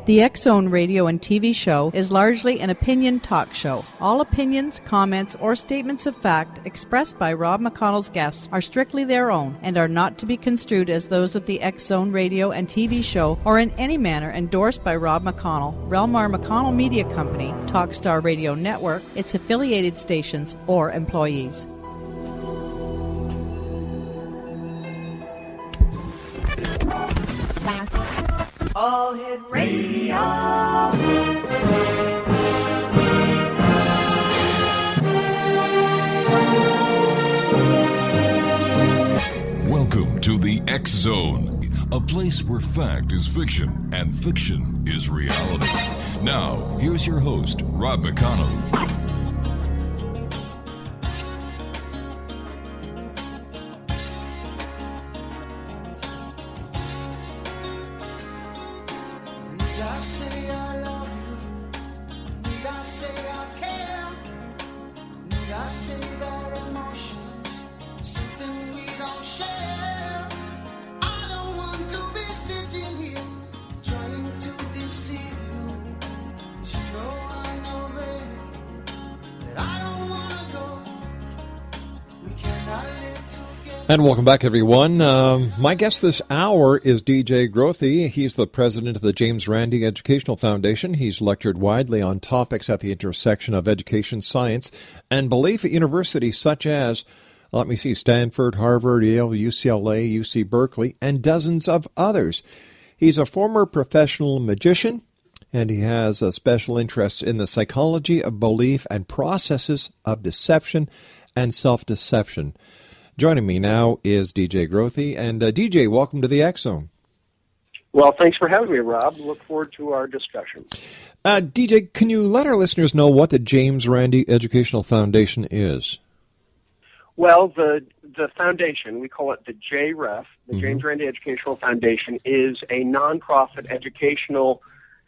The X-Zone radio and TV show is largely an opinion talk show. All opinions, comments, or statements of fact expressed by Rob McConnell's guests are strictly their own and are not to be construed as those of the X-Zone radio and TV show or in any manner endorsed by Rob McConnell, Relmar McConnell Media Company, Talkstar Radio Network, its affiliated stations, or employees. All Hit Radio. Welcome to the X Zone, a place where fact is fiction and fiction is reality. Now, here's your host, Rob McConnell. And welcome back, everyone. My guest this hour is DJ Grothy. He's the president of the James Randi Educational Foundation. He's lectured widely on topics at the intersection of education, science, and belief at universities such as, Stanford, Harvard, Yale, UCLA, UC Berkeley, and dozens of others. He's a former professional magician, and he has a special interest in the psychology of belief and processes of deception and self-deception. Joining me now is DJ Grothy. And DJ, welcome to the X Zone. Well, thanks for having me, Rob. Look forward to our discussion. DJ, can you let our listeners know what the James Randi Educational Foundation is? Well, the foundation, we call it the JREF, the James Randi Educational Foundation, is a nonprofit educational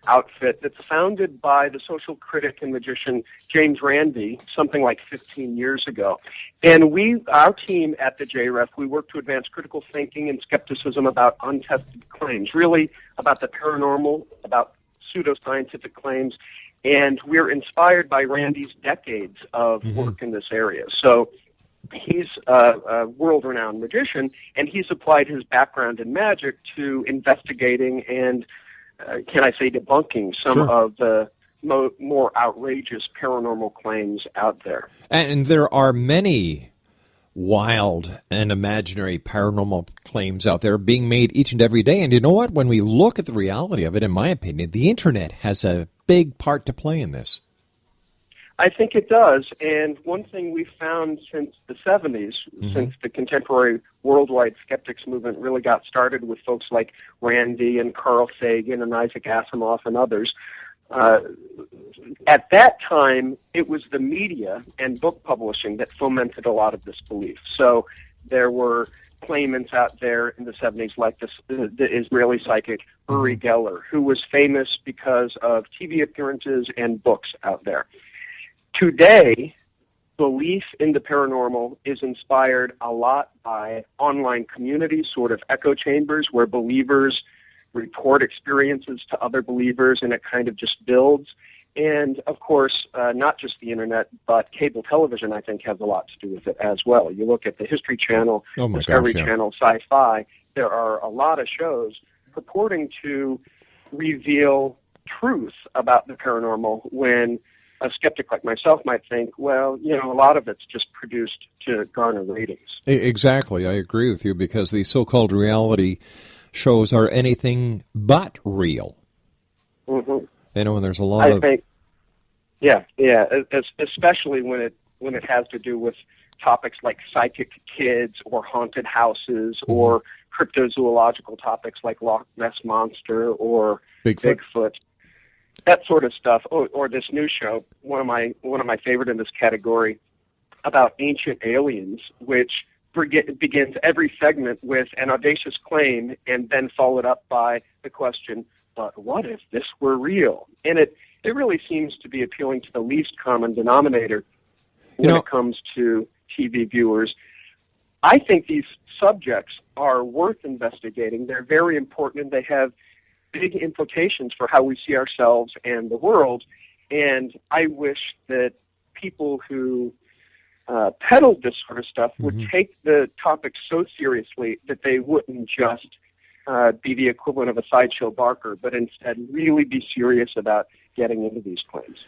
outfit that's founded by the social critic and magician James Randi something like 15 years ago. And our team at the JREF, we work to advance critical thinking and skepticism about untested claims, really about the paranormal, about pseudoscientific claims, and we're inspired by Randi's decades of work in this area. So he's a world-renowned magician, and he's applied his background in magic to investigating and can I say debunking some of the more outrageous paranormal claims out there. And there are many wild and imaginary paranormal claims out there being made each and every day. And you know what? When we look at the reality of it, in my opinion, the Internet has a big part to play in this. I think it does, and one thing we've found since the 70s, since the contemporary worldwide skeptics movement really got started with folks like Randi and Carl Sagan and Isaac Asimov and others, at that time it was the media and book publishing that fomented a lot of this belief. So there were claimants out there in the 70s like the Israeli psychic Uri Geller, who was famous because of TV appearances and books out there. Today, belief in the paranormal is inspired a lot by online communities, sort of echo chambers, where believers report experiences to other believers, and it kind of just builds. And, of course, not just the Internet, but cable television, I think, has a lot to do with it as well. You look at the History Channel, Discovery Channel, Sci-Fi, there are a lot of shows purporting to reveal truth about the paranormal when a skeptic like myself might think, well, a lot of it's just produced to garner ratings. Exactly. I agree with you, because the so-called reality shows are anything but real. And there's a lot of... especially when it has to do with topics like psychic kids or haunted houses or cryptozoological topics like Loch Ness Monster or Bigfoot. That sort of stuff, or this new show, one of my favorite in this category, about ancient aliens, which begins every segment with an audacious claim and then followed up by the question, but what if this were real? And it really seems to be appealing to the least common denominator when it comes to TV viewers. I think these subjects are worth investigating. They're very important, and they have big implications for how we see ourselves and the world. And I wish that people who peddled this sort of stuff would take the topic so seriously that they wouldn't just be the equivalent of a sideshow barker, but instead really be serious about getting into these claims.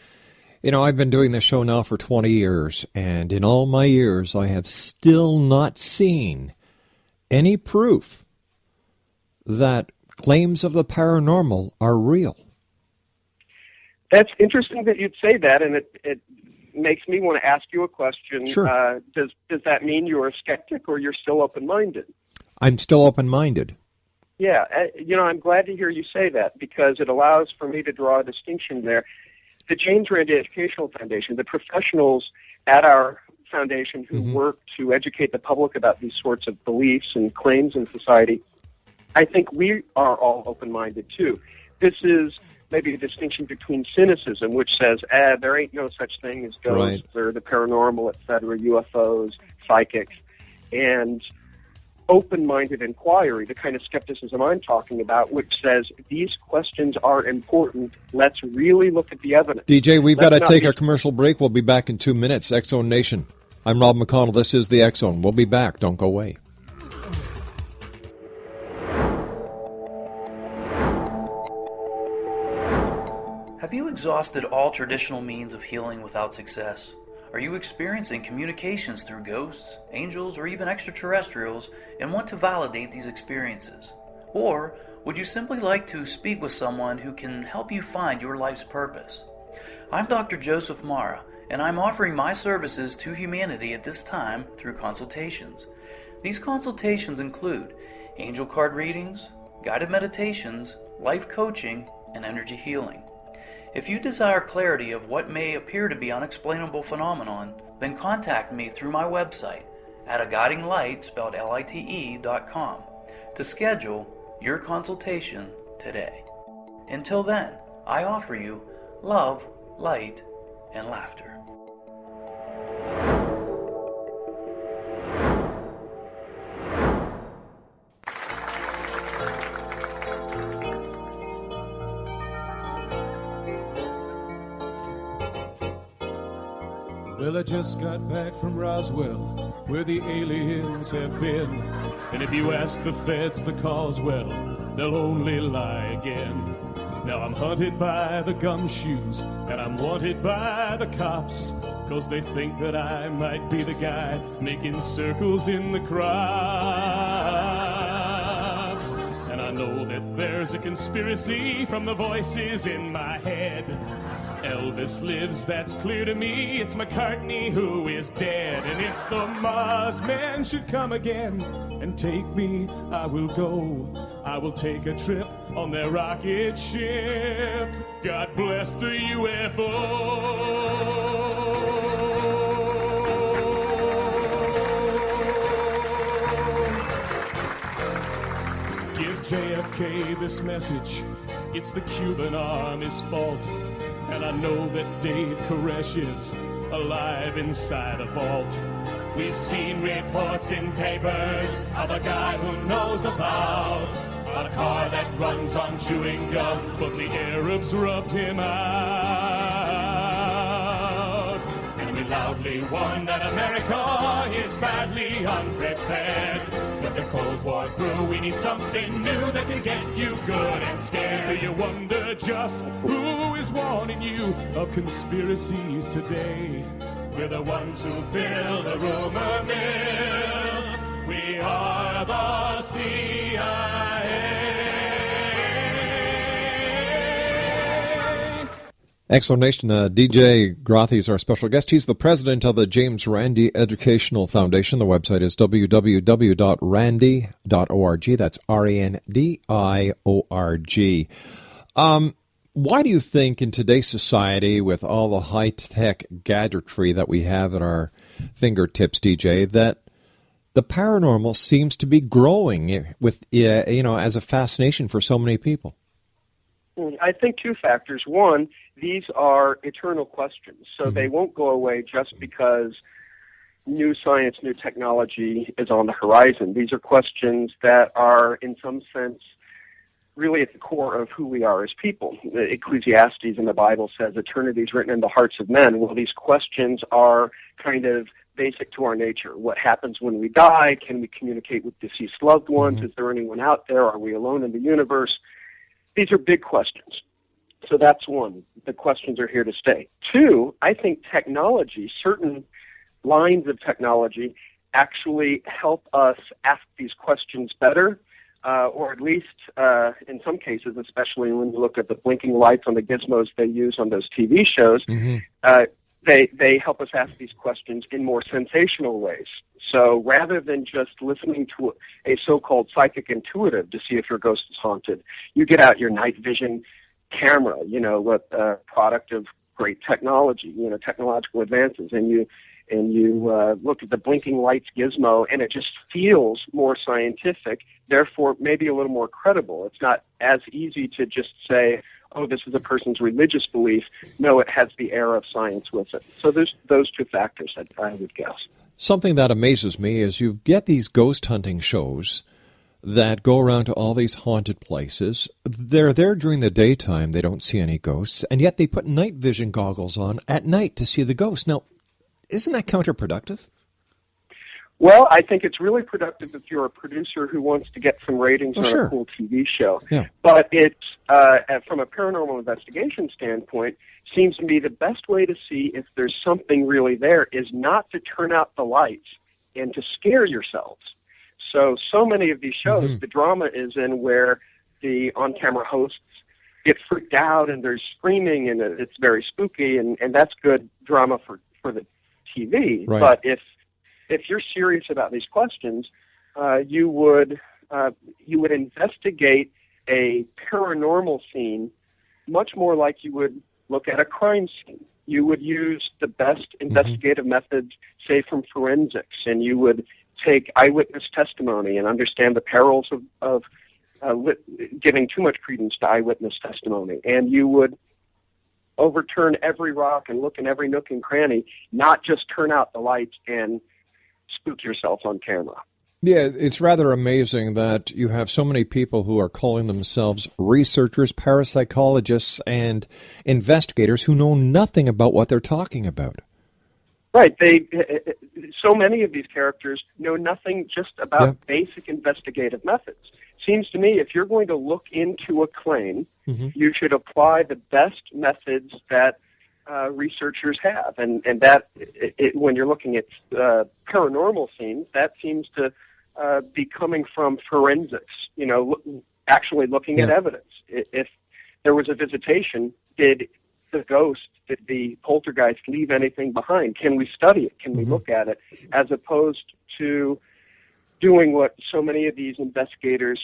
You know, I've been doing this show now for 20 years, and in all my years, I have still not seen any proof that claims of the paranormal are real. That's interesting that you'd say that, and it makes me want to ask you a question. Sure. Does that mean you're a skeptic or you're still open-minded? I'm still open-minded. Yeah, I'm glad to hear you say that because it allows for me to draw a distinction there. The James Randi Educational Foundation, the professionals at our foundation who work to educate the public about these sorts of beliefs and claims in society, I think we are all open-minded too. This is maybe a distinction between cynicism, which says, there ain't no such thing as ghosts or the paranormal, et cetera, UFOs, psychics, and open-minded inquiry, the kind of skepticism I'm talking about, which says these questions are important. Let's really look at the evidence. DJ, we've got to take a commercial break. We'll be back in 2 minutes. X-Zone Nation. I'm Rob McConnell. This is the X-Zone. We'll be back. Don't go away. Have you exhausted all traditional means of healing without success? Are you experiencing communications through ghosts, angels, or even extraterrestrials and want to validate these experiences? Or would you simply like to speak with someone who can help you find your life's purpose? I'm Dr. Joseph Mara, and I'm offering my services to humanity at this time through consultations. These consultations include angel card readings, guided meditations, life coaching, and energy healing. If you desire clarity of what may appear to be unexplainable phenomenon, then contact me through my website at aguidinglight, spelled LITE.com, to schedule your consultation today. Until then, I offer you love, light, and laughter. Well, I just got back from Roswell, where the aliens have been. And if you ask the feds the cause, well, they'll only lie again. Now I'm hunted by the gumshoes, and I'm wanted by the cops, 'cause they think that I might be the guy making circles in the crops. And I know that there's a conspiracy from the voices in my head. Elvis lives, that's clear to me. It's McCartney who is dead. And if the Mars men should come again and take me, I will go. I will take a trip on their rocket ship. God bless the UFO. Give JFK this message. It's the Cuban Army's fault. And I know that Dave Koresh is alive inside a vault. We've seen reports in papers of a guy who knows about a car that runs on chewing gum, but the Arabs rubbed him out. And we loudly warn that America is badly unprepared. With the Cold War through, we need something new that can get you good and scared. Do you wonder just who is warning you of conspiracies today? We're the ones who fill the rumor mill. We are the CIA. Explanation, DJ Grothy is our special guest. He's the president of the James Randi Educational Foundation. The website is www.randi.org. That's RANDIORG. Why do you think in today's society, with all the high-tech gadgetry that we have at our fingertips, DJ, that the paranormal seems to be growing with, as a fascination for so many people? I think two factors. One, these are eternal questions, so they won't go away just because new science, new technology is on the horizon. These are questions that are, in some sense, really at the core of who we are as people. Ecclesiastes in the Bible says eternity is written in the hearts of men. Well, these questions are kind of basic to our nature. What happens when we die? Can we communicate with deceased loved ones? Is there anyone out there? Are we alone in the universe? These are big questions. So that's one. The questions are here to stay. Two, I think technology, certain lines of technology, actually help us ask these questions better, or at least in some cases, especially when you look at the blinking lights on the gizmos they use on those TV shows, they help us ask these questions in more sensational ways. So rather than just listening to a so-called psychic intuitive to see if your ghost is haunted, you get out your night vision camera, a product of great technology, technological advances, and you look at the blinking lights gizmo, and it just feels more scientific, therefore maybe a little more credible. It's not as easy to just say, oh, this is a person's religious belief. No, it has the air of science with it. So there's those two factors, I would guess. Something that amazes me is you get these ghost hunting shows that go around to all these haunted places. They're there during the daytime. They don't see any ghosts, and yet they put night vision goggles on at night to see the ghosts. Now, isn't that counterproductive? Well, I think it's really productive if you're a producer who wants to get some ratings on a cool TV show. Yeah. But it's, from a paranormal investigation standpoint, seems to me the best way to see if there's something really there is not to turn out the lights and to scare yourselves. So many of these shows, the drama is in where the on-camera hosts get freaked out and there's screaming and it's very spooky, and that's good drama for the TV. Right. But if you're serious about these questions, you would investigate a paranormal scene much more like you would look at a crime scene. You would use the best investigative methods, say from forensics, and you would take eyewitness testimony and understand the perils of giving too much credence to eyewitness testimony. And you would overturn every rock and look in every nook and cranny, not just turn out the lights and spook yourself on camera. Yeah, it's rather amazing that you have so many people who are calling themselves researchers, parapsychologists, and investigators who know nothing about what they're talking about. Right. So many of these characters know nothing just about basic investigative methods. Seems to me if you're going to look into a claim, you should apply the best methods that researchers have. And that, when you're looking at paranormal scenes, that seems to be coming from forensics, actually looking at evidence. If there was a visitation, did the poltergeist leave anything behind? Can we study it? Can we look at it? As opposed to doing what so many of these investigators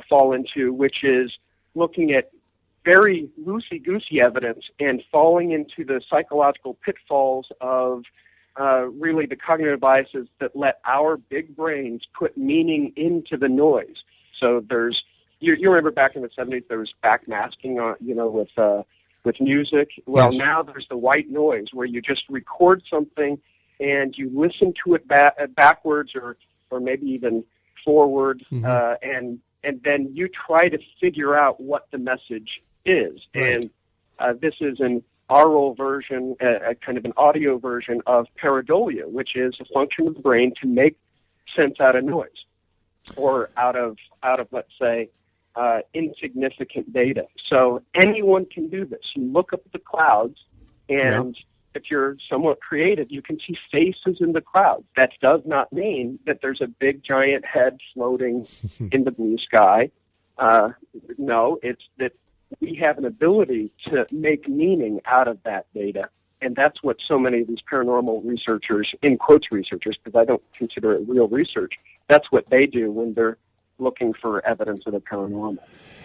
fall into, which is looking at very loosey-goosey evidence and falling into the psychological pitfalls of really the cognitive biases that let our big brains put meaning into the noise. So you remember back in the 70s there was backmasking with music. Well, now there's the white noise where you just record something and you listen to it backwards or maybe even forward, and then you try to figure out what the message is. Right. And this is an oral version, kind of an audio version of pareidolia, which is a function of the brain to make sense out of noise or out of let's say, insignificant data. So anyone can do this. You look up at the clouds, and if you're somewhat creative, you can see faces in the clouds. That does not mean that there's a big giant head floating in the blue sky. No, it's that we have an ability to make meaning out of that data. And that's what so many of these paranormal researchers, in quotes researchers, because I don't consider it real research, that's what they do when they're looking for evidence of the paranormal.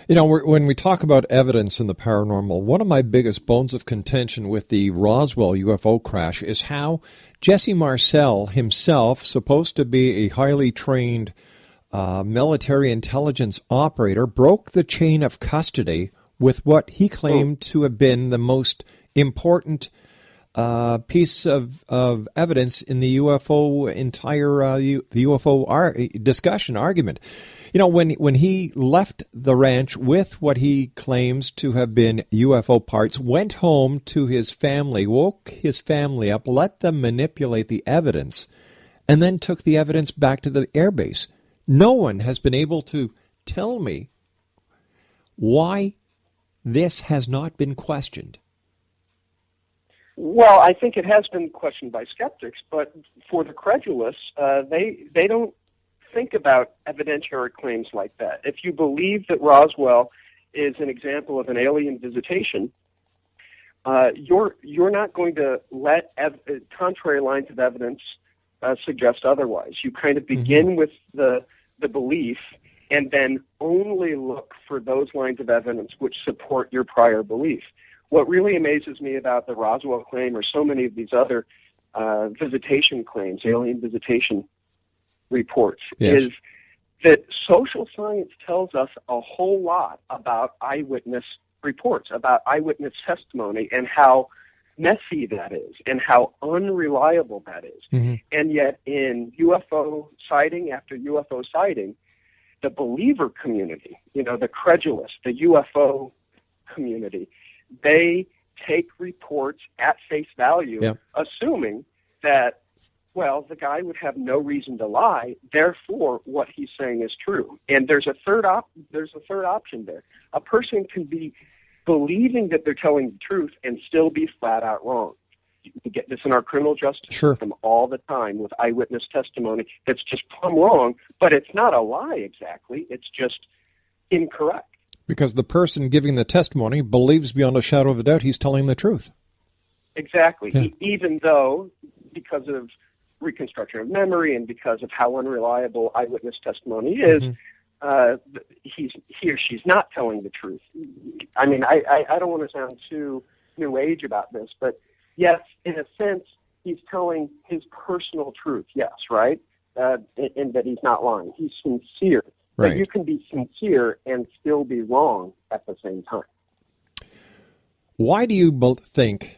When we talk about evidence in the paranormal, one of my biggest bones of contention with the Roswell UFO crash is how Jesse Marcel himself, supposed to be a highly trained military intelligence operator, broke the chain of custody with what he claimed to have been the most important piece of evidence in the UFO the UFO discussion argument. You know, when he left the ranch with what he claims to have been UFO parts, went home to his family, woke his family up, let them manipulate the evidence, and then took the evidence back to the airbase. No one has been able to tell me why this has not been questioned. Well, I think it has been questioned by skeptics, but for the credulous, they don't think about evidentiary claims like that. If you believe that Roswell is an example of an alien visitation, you're not going to let contrary lines of evidence suggest otherwise. You kind of begin with the belief and then only look for those lines of evidence which support your prior belief. What really amazes me about the Roswell claim or so many of these other visitation claims, alien visitation reports, is that social science tells us a whole lot about eyewitness reports, about eyewitness testimony, and how messy that is and how unreliable that is. And yet in UFO sighting after UFO sighting, the believer community, the credulous, the UFO community, they take reports at face value, assuming that, well, the guy would have no reason to lie, therefore what he's saying is true. And there's a third option there. A person can be believing that they're telling the truth and still be flat out wrong. You get this in our criminal justice system all the time with eyewitness testimony that's just plumb wrong, but it's not a lie exactly, it's just incorrect. Because the person giving the testimony believes beyond a shadow of a doubt he's telling the truth. Exactly. Yeah. Even though, because of reconstruction of memory and because of how unreliable eyewitness testimony is, he or she's not telling the truth. I mean, I don't want to sound too new age about this, but yes, in a sense, he's telling his personal truth, yes, right? And that he's not lying. He's sincere. Right. But you can be sincere and still be wrong at the same time. Why do you both think,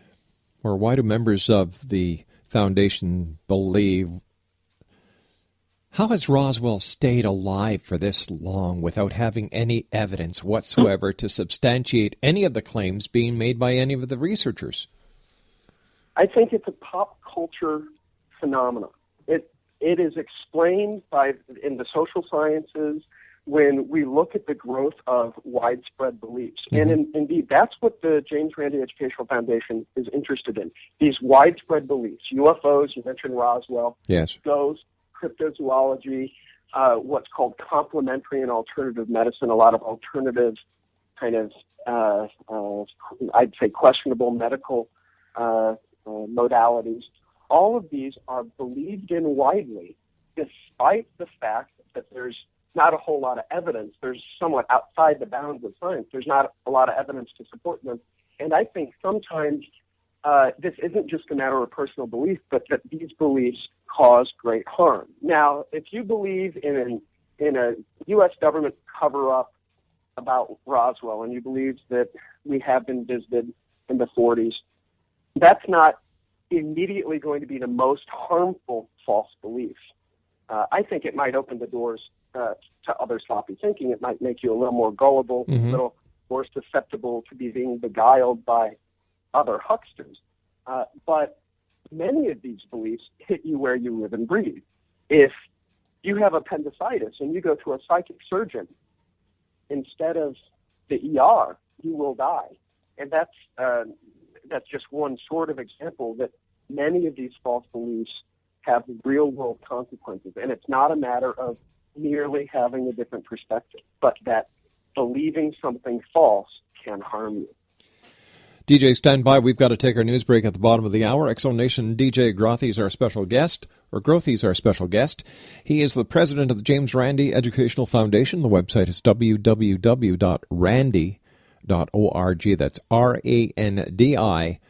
or why do members of the foundation believe, how has Roswell stayed alive for this long without having any evidence whatsoever to substantiate any of the claims being made by any of the researchers? I think it's a pop culture phenomenon. It is explained in the social sciences when we look at the growth of widespread beliefs. And indeed, that's what the James Randi Educational Foundation is interested in, these widespread beliefs. UFOs, you mentioned Roswell, ghosts, cryptozoology, what's called complementary and alternative medicine, a lot of alternative kind of, I'd say, questionable medical modalities. All of these are believed in widely, despite the fact that there's not a whole lot of evidence. There's somewhat outside the bounds of science. There's not a lot of evidence to support them. And I think sometimes this isn't just a matter of personal belief, but that these beliefs cause great harm. Now, if you believe in a U.S. government cover-up about Roswell and you believe that we have been visited in the 40s, that's not immediately going to be the most harmful false belief. I think it might open the doors to other sloppy thinking. It might make you a little more gullible, a little more susceptible to being beguiled by other hucksters. But many of these beliefs hit you where you live and breathe. If you have appendicitis and you go to a psychic surgeon instead of the ER, you will die. And that's just one sort of example that many of these false beliefs have real-world consequences. And it's not a matter of merely having a different perspective, but that believing something false can harm you. DJ, stand by. We've got to take our news break at the bottom of the hour. X-Zone Nation DJ Grothy is our special guest, or Grothy's our special guest. He is the president of the James Randi Educational Foundation. The website is www.randi.org. That's RANDI.org.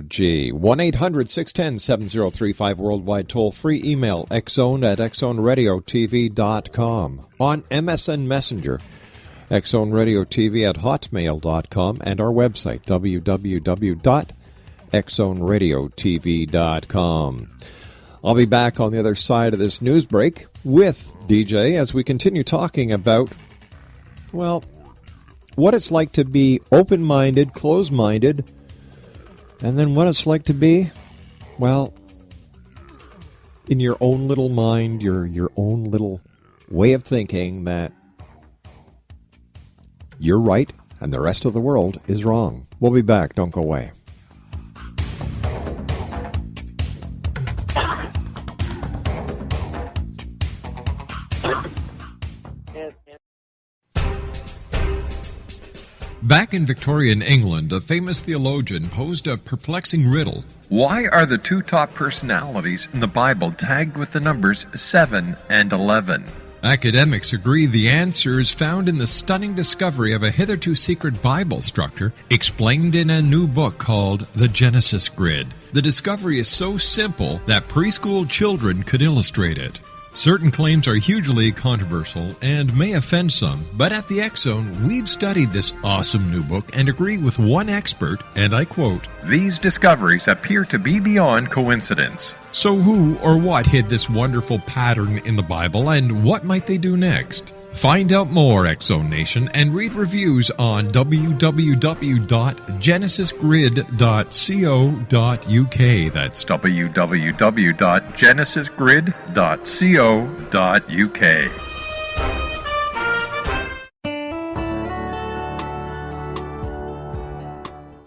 1-800-610-7035 worldwide toll-free. Email xzone@xzoneradiotv.com. On MSN Messenger, xzoneradiotv@hotmail.com, and our website, www.xzoneradiotv.com. XZoneRadioTV.com. I'll be back on the other side of this news break with DJ as we continue talking about, well, what it's like to be open-minded, closed-minded, and then what it's like to be, well, in your own little mind, your own little way of thinking that you're right and the rest of the world is wrong. We'll be back. Don't go away. Back in Victorian England, a famous theologian posed a perplexing riddle. Why are the two top personalities in the Bible tagged with the numbers 7 and 11? Academics agree the answer is found in the stunning discovery of a hitherto secret Bible structure explained in a new book called The Genesis Grid. The discovery is so simple that preschool children could illustrate it. Certain claims are hugely controversial and may offend some, but at the X Zone, we've studied this awesome new book and agree with one expert, and I quote, "These discoveries appear to be beyond coincidence." So who or what hid this wonderful pattern in the Bible, and what might they do next? Find out more, X Zone Nation, and read reviews on www.genesisgrid.co.uk. That's www.genesisgrid.co.uk.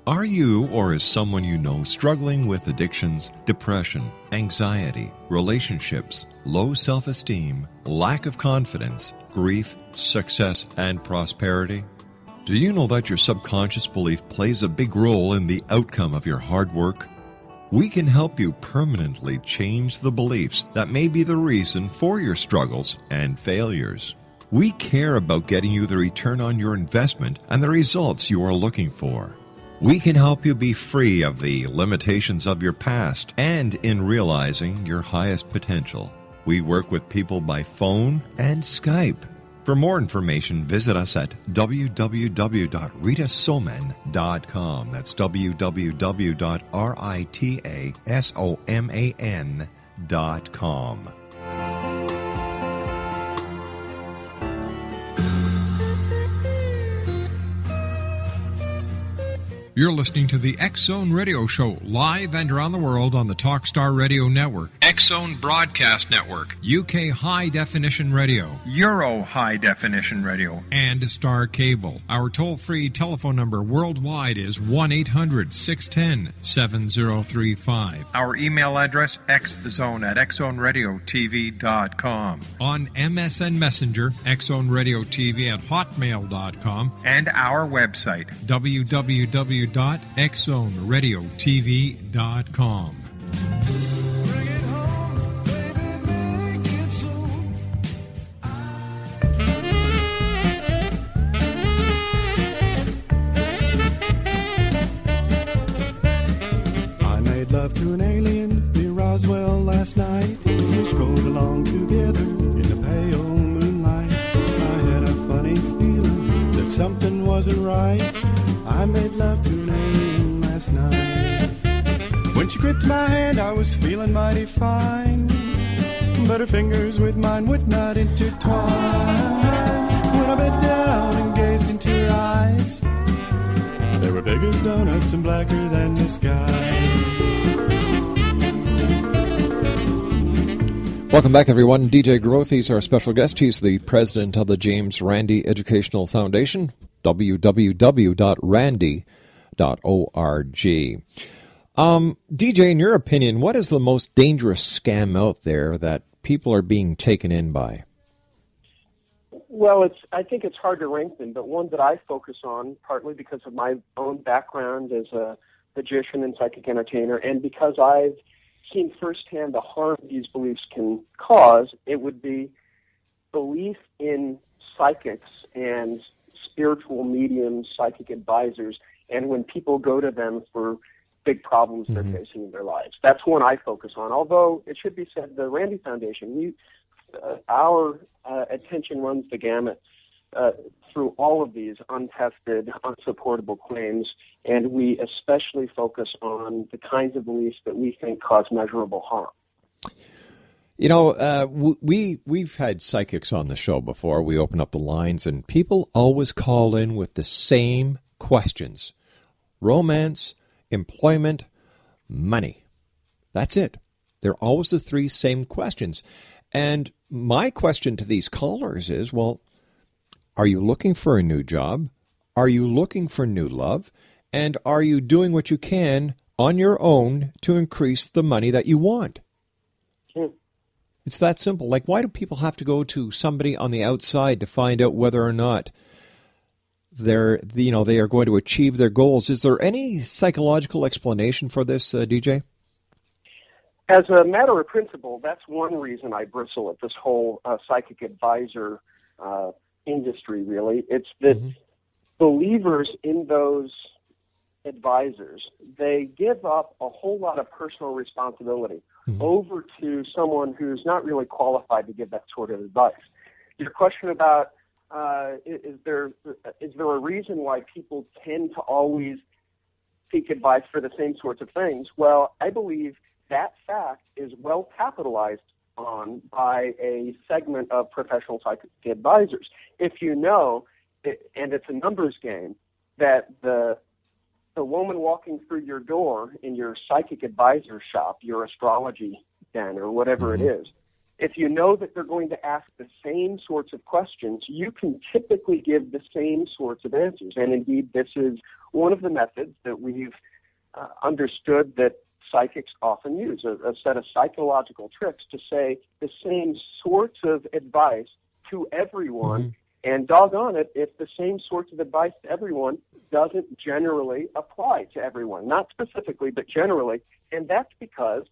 Are you or is someone you know struggling with addictions, depression, anxiety, relationships, low self-esteem, lack of confidence, grief, success, and prosperity? Do you know that your subconscious belief plays a big role in the outcome of your hard work? We can help you permanently change the beliefs that may be the reason for your struggles and failures. We care about getting you the return on your investment and the results you are looking for. We can help you be free of the limitations of your past and in realizing your highest potential. We work with people by phone and Skype. For more information, visit us at www.ritasoman.com. That's www.ritasoman.com. You're listening to the X Zone Radio Show, live and around the world on the Talkstar Radio Network, X Zone Broadcast Network, UK High Definition Radio, Euro High Definition Radio, and Star Cable. Our toll-free telephone number worldwide is 1-800-610-7035. Our email address, xzone@xzoneradiotv.com. On MSN Messenger, xzoneradiotv@hotmail.com, and our website, www.xzoneradiotv.com. I made love to an alien near Roswell last night. We strolled along together in the pale moonlight. I had a funny feeling that something wasn't right. I made love to an alien last night. When she gripped my hand, I was feeling mighty fine, but her fingers with mine would not intertwine. When I bent down and gazed into her eyes, they were big as donuts and blacker than the sky. Welcome back, everyone. DJ Grothy is our special guest. He's the president of the James Randi Educational Foundation, www.randy.org. DJ, in your opinion, what is the most dangerous scam out there that people are being taken in by? Well, I think it's hard to rank them, but one that I focus on, partly because of my own background as a magician and psychic entertainer, and because I've seen firsthand the harm these beliefs can cause, it would be belief in psychics and spiritual mediums, psychic advisors, and when people go to them for big problems they're facing in their lives. That's one I focus on. Although it should be said, the Randi Foundation, our attention runs the gamut through all of these untested, unsupportable claims, and we especially focus on the kinds of beliefs that we think cause measurable harm. You know, we've had psychics on the show before. We open up the lines, and people always call in with the same questions: romance, employment, money. That's it. They're always the three same questions. And my question to these callers is, well, are you looking for a new job? Are you looking for new love? And are you doing what you can on your own to increase the money that you want? It's that simple. Like, why do people have to go to somebody on the outside to find out whether or not they are going to achieve their goals? Is there any psychological explanation for this, DJ? As a matter of principle, that's one reason I bristle at this whole psychic advisor industry, really. It's that believers in those advisors, they give up a whole lot of personal responsibility over to someone who's not really qualified to give that sort of advice. Your question about is there a reason why people tend to always seek advice for the same sorts of things? Well, I believe that fact is well capitalized on by a segment of professional psychic advisors. If you know, and it's a numbers game, that the woman walking through your door in your psychic advisor shop, your astrology den or whatever it is, if you know that they're going to ask the same sorts of questions, you can typically give the same sorts of answers. And indeed, this is one of the methods that we've understood that psychics often use, a set of psychological tricks to say the same sorts of advice to everyone. And doggone it, if the same sorts of advice to everyone doesn't generally apply to everyone, not specifically, but generally. And that's because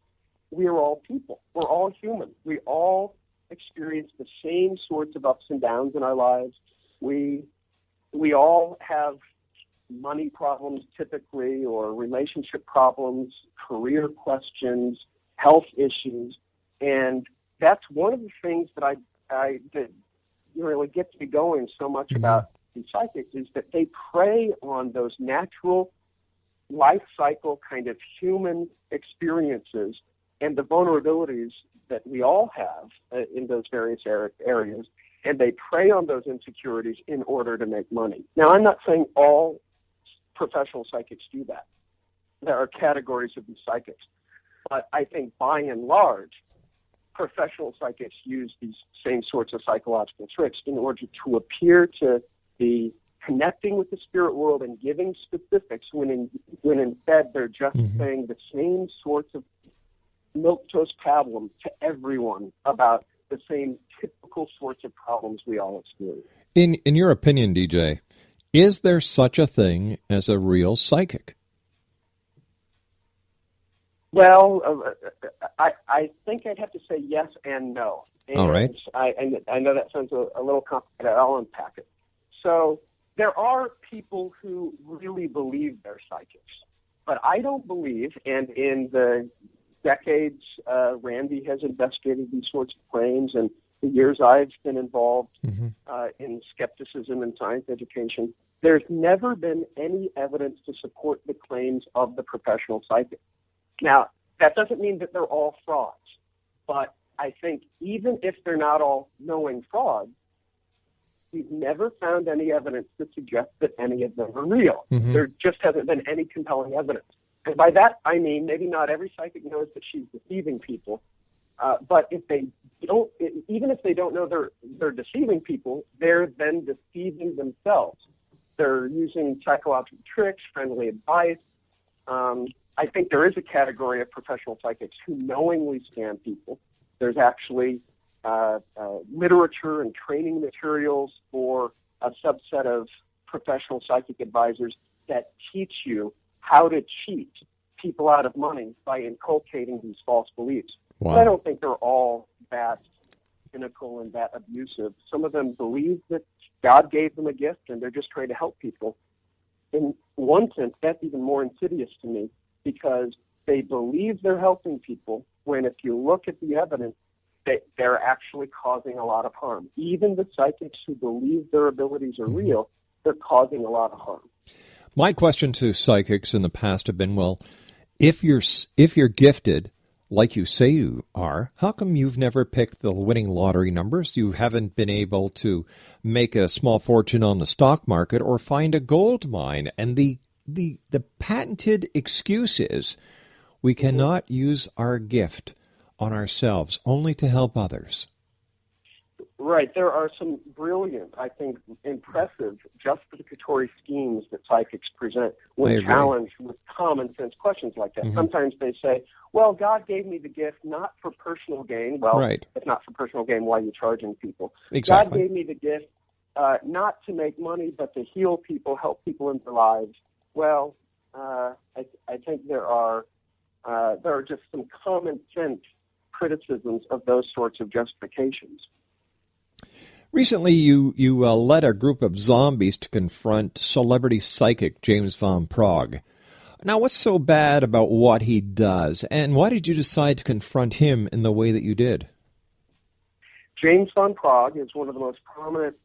we are all people. We're all human. We all experience the same sorts of ups and downs in our lives. We all have money problems typically, or relationship problems, career questions, health issues. And that's one of the things that that really gets me going so much about these psychics, is that they prey on those natural life cycle kind of human experiences and the vulnerabilities that we all have in those various areas, and they prey on those insecurities in order to make money. Now, I'm not saying all professional psychics do that. There are categories of these psychics. But I think by and large, professional psychics use these same sorts of psychological tricks in order to appear to be connecting with the spirit world and giving specifics when instead they're just saying the same sorts of milquetoast pablum to everyone about the same typical sorts of problems we all experience. In your opinion, DJ, is there such a thing as a real psychic? Well, I think I'd have to say yes and no. And all right. I know that sounds a little complicated. I'll unpack it. So there are people who really believe they're psychics, but I don't believe, and in the decades Randy has investigated these sorts of claims, and the years I've been involved in skepticism and science education, there's never been any evidence to support the claims of the professional psychic. Now, that doesn't mean that they're all frauds, but I think even if they're not all knowing frauds, we've never found any evidence to suggest that any of them are real. There just hasn't been any compelling evidence. And by that, I mean maybe not every psychic knows that she's deceiving people, but if they don't, even if they don't know they're deceiving people, they're then deceiving themselves. They're using psychological tricks, friendly advice. I think there is a category of professional psychics who knowingly scam people. There's actually literature and training materials for a subset of professional psychic advisors that teach you how to cheat people out of money by inculcating these false beliefs. Wow. But I don't think they're all that cynical and that abusive. Some of them believe that God gave them a gift and they're just trying to help people. In one sense, that's even more insidious to me, because they believe they're helping people when, if you look at the evidence, they're actually causing a lot of harm. Even the psychics who believe their abilities are real, they're causing a lot of harm. My question to psychics in the past have been, well, if you're gifted, like you say you are, how come you've never picked the winning lottery numbers? You haven't been able to make a small fortune on the stock market or find a gold mine. And the patented excuse is we cannot use our gift on ourselves, only to help others. Right. There are some brilliant, I think, impressive justificatory schemes that psychics present when challenged with common sense questions like that. Sometimes they say, well, God gave me the gift not for personal gain. Well, if not for personal gain, why are you charging people? Exactly. God gave me the gift not to make money, but to heal people, help people in their lives. Well, I think there are just some common sense criticisms of those sorts of justifications. Recently, you led a group of zombies to confront celebrity psychic James Van Praagh. Now, what's so bad about what he does, and why did you decide to confront him in the way that you did? James Van Praagh is one of the most prominent,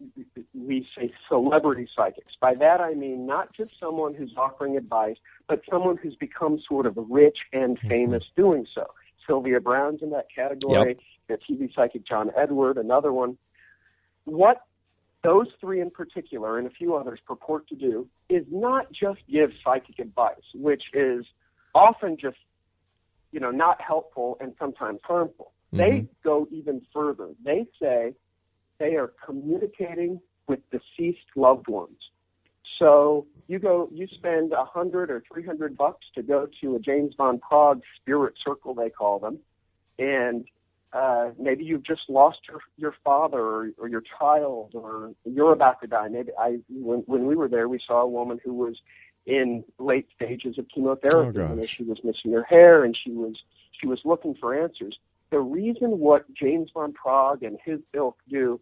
we say, celebrity psychics. By that I mean not just someone who's offering advice, but someone who's become sort of rich and famous doing so. Sylvia Brown's in that category, the TV psychic John Edward, another one. What those three in particular and a few others purport to do is not just give psychic advice, which is often just, not helpful and sometimes harmful. They go even further. They say they are communicating with deceased loved ones. So you spend $100 or $300 to go to a James Van Praagh spirit circle, they call them, and maybe you've just lost your father or your child, or you're about to die. When we were there, we saw a woman who was in late stages of chemotherapy, and she was missing her hair, and she was looking for answers. The reason what James Van Praagh and his ilk do,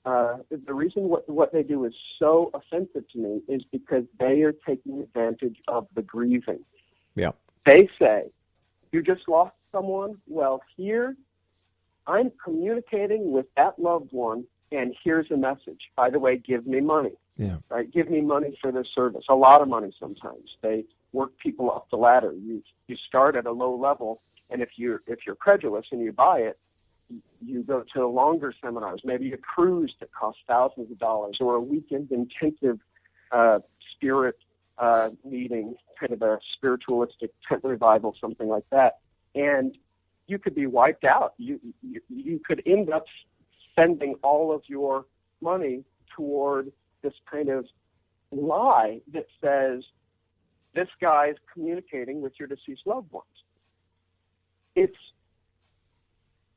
the reason what they do is so offensive to me is because they are taking advantage of the grieving. Yeah. They say, you just lost someone? Well, here, I'm communicating with that loved one, and here's a message. By the way, give me money. Yeah. Right? Give me money for this service. A lot of money sometimes. They work people up the ladder. You start at a low level, and if you're credulous and you buy it, you go to longer seminars, maybe a cruise that costs thousands of dollars, or a weekend intensive spirit meeting, kind of a spiritualistic tent revival, something like that. And you could be wiped out. You could end up spending all of your money toward this kind of lie that says this guy's communicating with your deceased loved ones. It's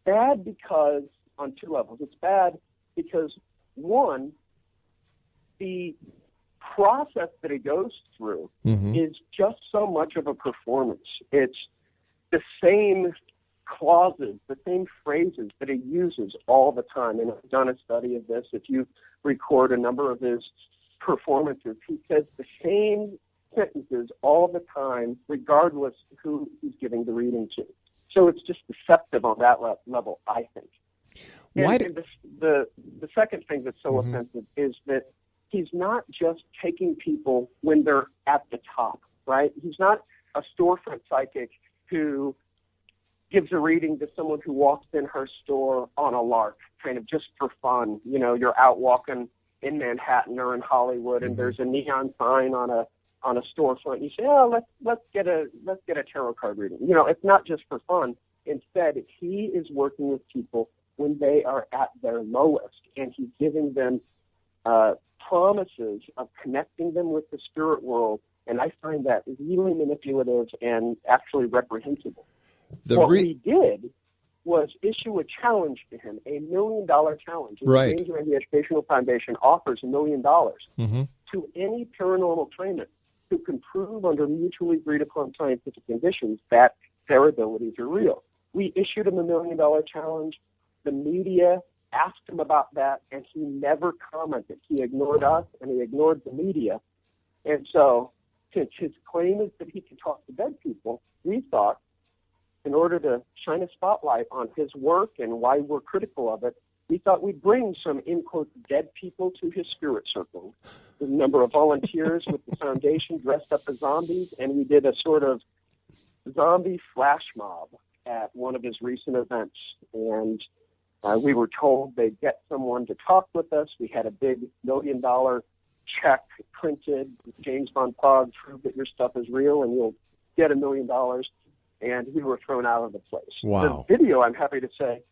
bad because, on two levels, it's bad because, one, the process that he goes through is just so much of a performance. It's the same clauses, the same phrases that he uses all the time. And I've done a study of this. If you record a number of his performances, he says the same sentences all the time, regardless who he's giving the reading to. So it's just deceptive on that level, I think. And the second thing that's so offensive is that he's not just taking people when they're at the top, right? He's not a storefront psychic who gives a reading to someone who walks in her store on a lark, kind of just for fun. You're out walking in Manhattan or in Hollywood, and there's a neon sign on a storefront. You say, "Oh, let's get a tarot card reading." It's not just for fun. Instead, he is working with people when they are at their lowest, and he's giving them promises of connecting them with the spirit world. And I find that really manipulative and actually reprehensible. What we did was issue a challenge to him, $1 million challenge. Right. The James Randi Educational Foundation offers $1 million to any paranormal claimant who can prove under mutually agreed upon scientific conditions that their abilities are real. We issued him $1 million challenge. The media asked him about that, and he never commented. He ignored us, and he ignored the media. And so, since his claim is that he can talk to dead people, we thought, in order to shine a spotlight on his work and why we're critical of it, we thought we'd bring some, in quotes, dead people to his spirit circle. There's a number of volunteers with the foundation dressed up as zombies, and we did a sort of zombie flash mob at one of his recent events. And we were told they'd get someone to talk with us. We had a big $1 million check printed. James Von Prague, prove that your stuff is real and you'll get $1 million. And we were thrown out of the place. Wow. The video, I'm happy to say,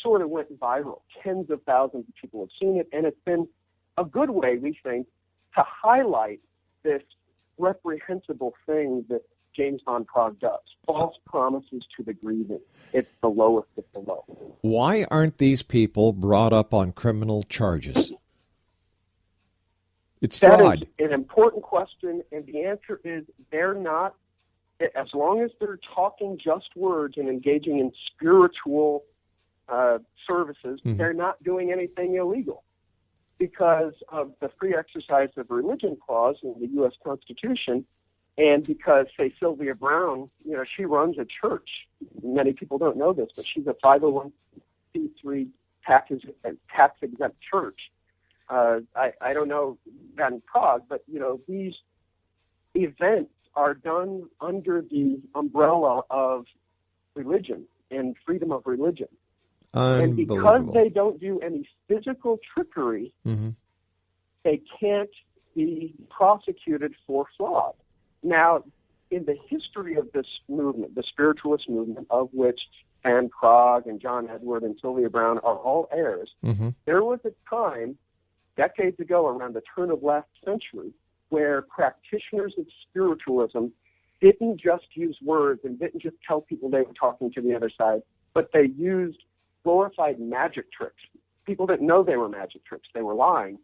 sort of went viral. Tens of thousands of people have seen it, and it's been a good way, we think, to highlight this reprehensible thing that James Von Prague does. False promises to the grieving. It's the lowest of the low. Why aren't these people brought up on criminal charges? It's fraud. That is an important question, and the answer is they're not. As long as they're talking just words and engaging in spiritual services, they're not doing anything illegal because of the free exercise of religion clause in the U.S. Constitution, and because, say, Sylvia Brown, she runs a church. Many people don't know this, but she's a 501c3 tax-exempt church. I don't know that in Prague, but, these events are done under the umbrella of religion and freedom of religion. And because they don't do any physical trickery, they can't be prosecuted for fraud. Now, in the history of this movement, the spiritualist movement, of which Van Prague and John Edward and Sylvia Brown are all heirs, there was a time, decades ago, around the turn of last century, where practitioners of spiritualism didn't just use words and didn't just tell people they were talking to the other side, but they used glorified magic tricks. People didn't know they were magic tricks. They were lying.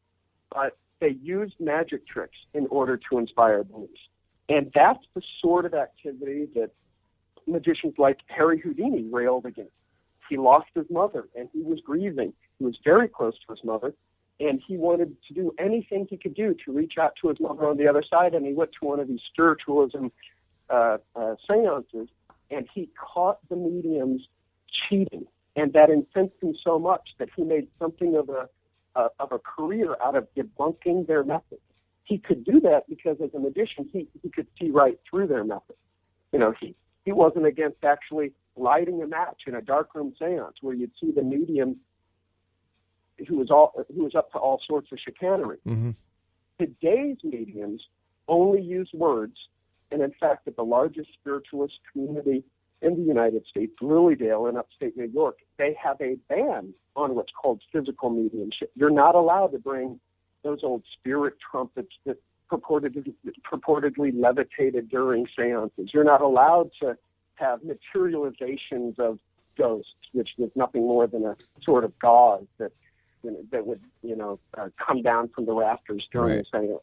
But they used magic tricks in order to inspire beliefs. And that's the sort of activity that magicians like Harry Houdini railed against. He lost his mother, and he was grieving. He was very close to his mother, and he wanted to do anything he could do to reach out to his mother on the other side, and he went to one of these spiritualism seances, and he caught the mediums cheating. And that incensed him so much that he made something of a career out of debunking their method. He could do that because as a magician, he could see right through their method. He wasn't against actually lighting a match in a darkroom seance where you'd see the medium who was up to all sorts of chicanery. Today's mediums only use words, and in fact, at the largest spiritualist community in the United States, Lilydale in upstate New York, they have a ban on what's called physical mediumship. You're not allowed to bring those old spirit trumpets that purportedly levitated during seances. You're not allowed to have materializations of ghosts, which is nothing more than a sort of gauze that would come down from the rafters during the seance.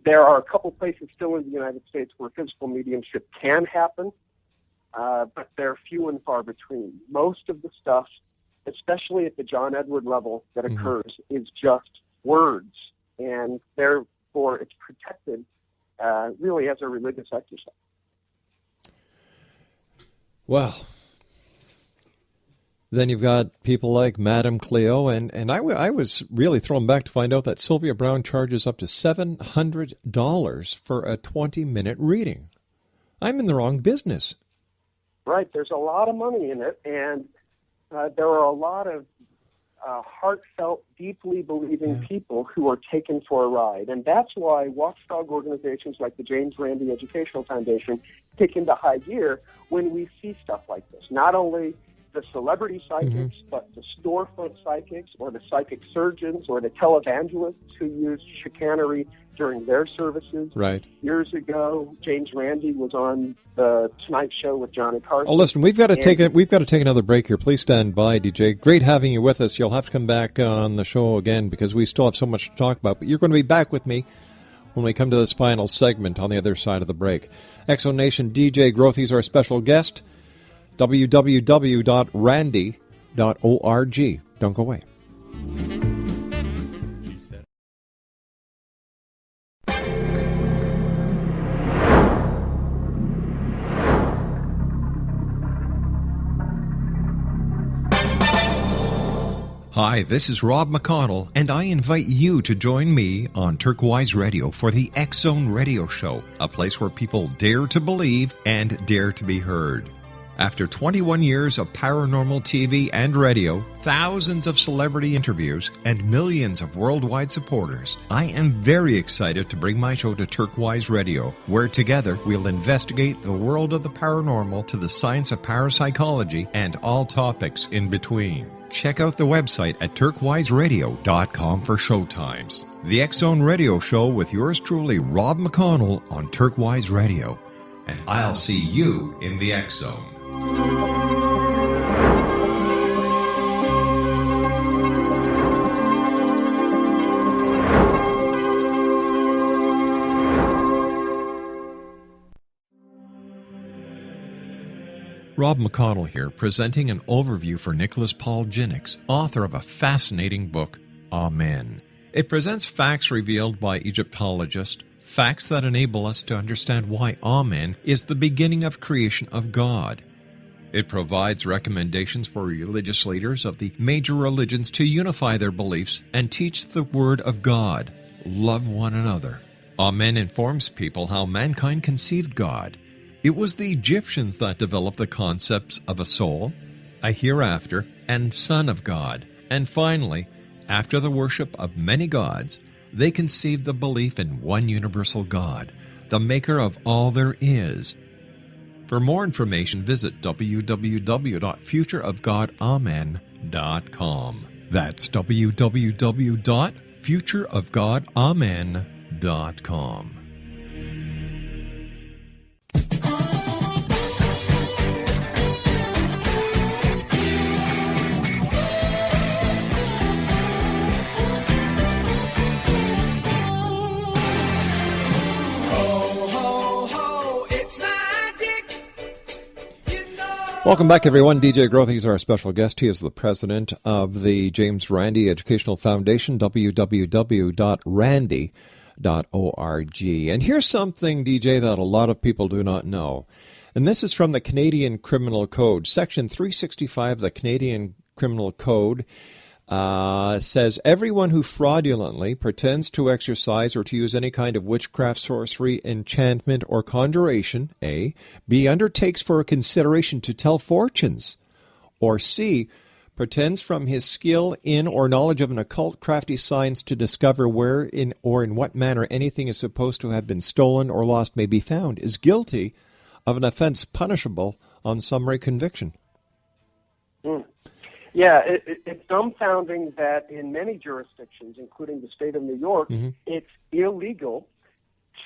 There are a couple places still in the United States where physical mediumship can happen, but they're few and far between. Most of the stuff, especially at the John Edward level that occurs, is just words, and therefore it's protected really as a religious exercise. Well, then you've got people like Madame Cleo, and I was really thrown back to find out that Sylvia Brown charges up to $700 for a 20-minute reading. I'm in the wrong business. Right. There's a lot of money in it, and there are a lot of heartfelt, deeply believing people who are taken for a ride. And that's why watchdog organizations like the James Randi Educational Foundation kick into high gear when we see stuff like this. Not only the celebrity psychics, but the storefront psychics or the psychic surgeons or the televangelists who use chicanery during their services. Right. Years ago, James Randi was on the Tonight Show with Johnny Carson. Oh, listen, we've got to take another break here. Please stand by, DJ. Great having you with us. You'll have to come back on the show again because we still have so much to talk about. But you're going to be back with me when we come to this final segment on the other side of the break. Exonation DJ Grothy's our special guest. www.randy.org. Don't go away. Hi, this is Rob McConnell, and I invite you to join me on Turquoise Radio for the X Zone Radio Show, a place where people dare to believe and dare to be heard. After 21 years of paranormal TV and radio, thousands of celebrity interviews, and millions of worldwide supporters, I am very excited to bring my show to Turquoise Radio, where together we'll investigate the world of the paranormal to the science of parapsychology and all topics in between. Check out the website at turquoiseradio.com for showtimes. The X Zone Radio Show with yours truly, Rob McConnell, on Turquoise Radio. And I'll see you in the X Zone. Rob McConnell here, presenting an overview for Nicholas Paul Jennings, author of a fascinating book, Amen. It presents facts revealed by Egyptologists, facts that enable us to understand why Amen is the beginning of creation of God. It provides recommendations for religious leaders of the major religions to unify their beliefs and teach the Word of God. Love one another. Amen informs people how mankind conceived God. It was the Egyptians that developed the concepts of a soul, a hereafter, and Son of God. And finally, after the worship of many gods, they conceived the belief in one universal God, the maker of all there is. For more information, visit www.futureofgodamen.com. That's www.futureofgodamen.com. Welcome back, everyone. DJ Grothe is our special guest. He is the president of the James Randi Educational Foundation, www.randi.org. And here's something, DJ, that a lot of people do not know. And this is from the Canadian Criminal Code. Section 365 of the Canadian Criminal Code says, everyone who fraudulently pretends to exercise or to use any kind of witchcraft, sorcery, enchantment, or conjuration, A, B, undertakes for a consideration to tell fortunes, or C, pretends from his skill in or knowledge of an occult crafty science to discover where in or in what manner anything is supposed to have been stolen or lost may be found, is guilty of an offense punishable on summary conviction. Yeah, it's dumbfounding that in many jurisdictions, including the state of New York, it's illegal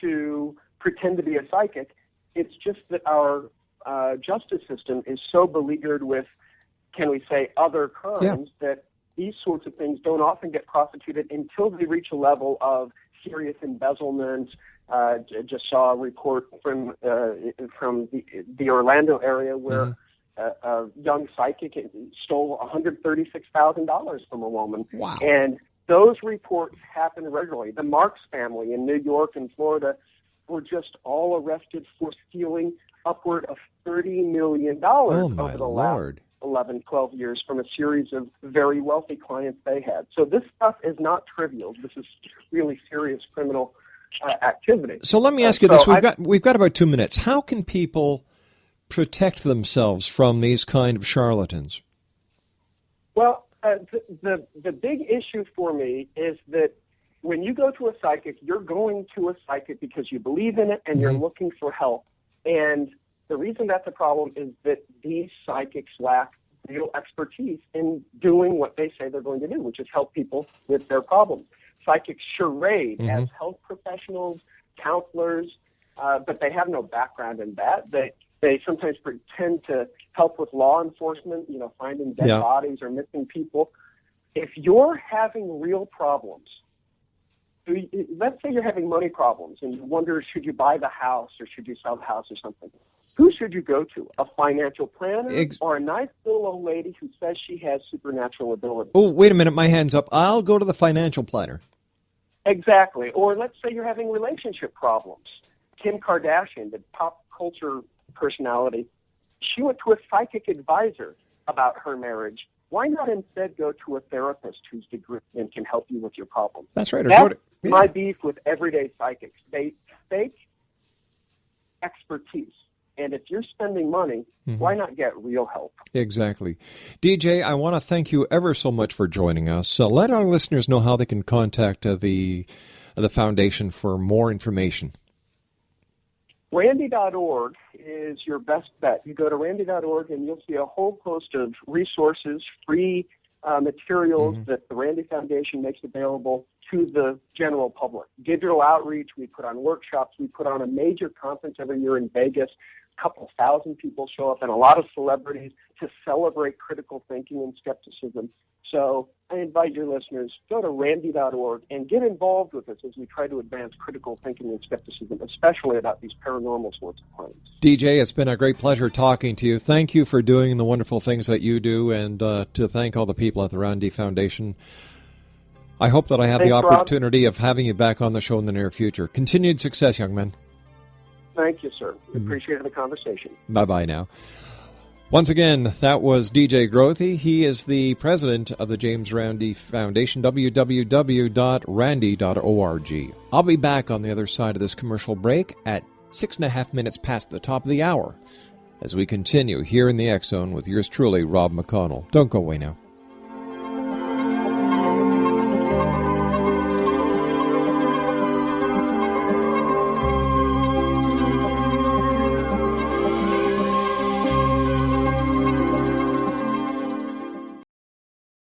to pretend to be a psychic. It's just that our justice system is so beleaguered with, can we say, other crimes that these sorts of things don't often get prosecuted until they reach a level of serious embezzlement. Just saw a report from the Orlando area where a young psychic stole $136,000 from a woman. Wow. And those reports happen regularly. The Marks family in New York and Florida were just all arrested for stealing upward of $30 million over the last 11, 12 years from a series of very wealthy clients they had. So this stuff is not trivial. This is really serious criminal activity. So let me ask you this. We've got about 2 minutes. How can people protect themselves from these kind of charlatans? Well, the big issue for me is that when you go to a psychic, you're going to a psychic because you believe in it and you're looking for help. And the reason that's a problem is that these psychics lack real expertise in doing what they say they're going to do, which is help people with their problems. Psychics charade as health professionals, counselors, but they have no background in that. They sometimes pretend to help with law enforcement, finding dead bodies or missing people. If you're having real problems, let's say you're having money problems and you wonder, should you buy the house or should you sell the house or something? Who should you go to? A financial planner or a nice little old lady who says she has supernatural ability? Oh, wait a minute, my hand's up. I'll go to the financial planner. Exactly. Or let's say you're having relationship problems. Kim Kardashian, the pop culture personality, she went to a psychic advisor about her marriage why not instead go to a therapist who's degree and can help you with your problem? That's right. That's my beef with everyday psychics. They fake expertise. And if you're spending money, why not get real help? Exactly. DJ, I want to thank you ever so much for joining us. Let our listeners know how they can contact the foundation for more information. Randy.org is your best bet. You go to Randy.org and you'll see a whole host of resources, free materials that the Randy Foundation makes available to the general public. Digital outreach, we put on workshops, we put on a major conference every year in Vegas. A couple thousand people show up and a lot of celebrities to celebrate critical thinking and skepticism. So I invite your listeners, go to Randy.org and get involved with us as we try to advance critical thinking and skepticism, especially about these paranormal sorts of claims. DJ, it's been a great pleasure talking to you. Thank you for doing the wonderful things that you do, and to thank all the people at the Randy Foundation. I hope that I have the opportunity of having you back on the show in the near future. Continued success, young man. Thank you, sir. Appreciated the conversation. Bye-bye now. Once again, that was DJ Grothy. He is the president of the James Randi Foundation, www.randy.org. I'll be back on the other side of this commercial break at 6.5 minutes past the top of the hour as we continue here in the X Zone with yours truly, Rob McConnell. Don't go away now.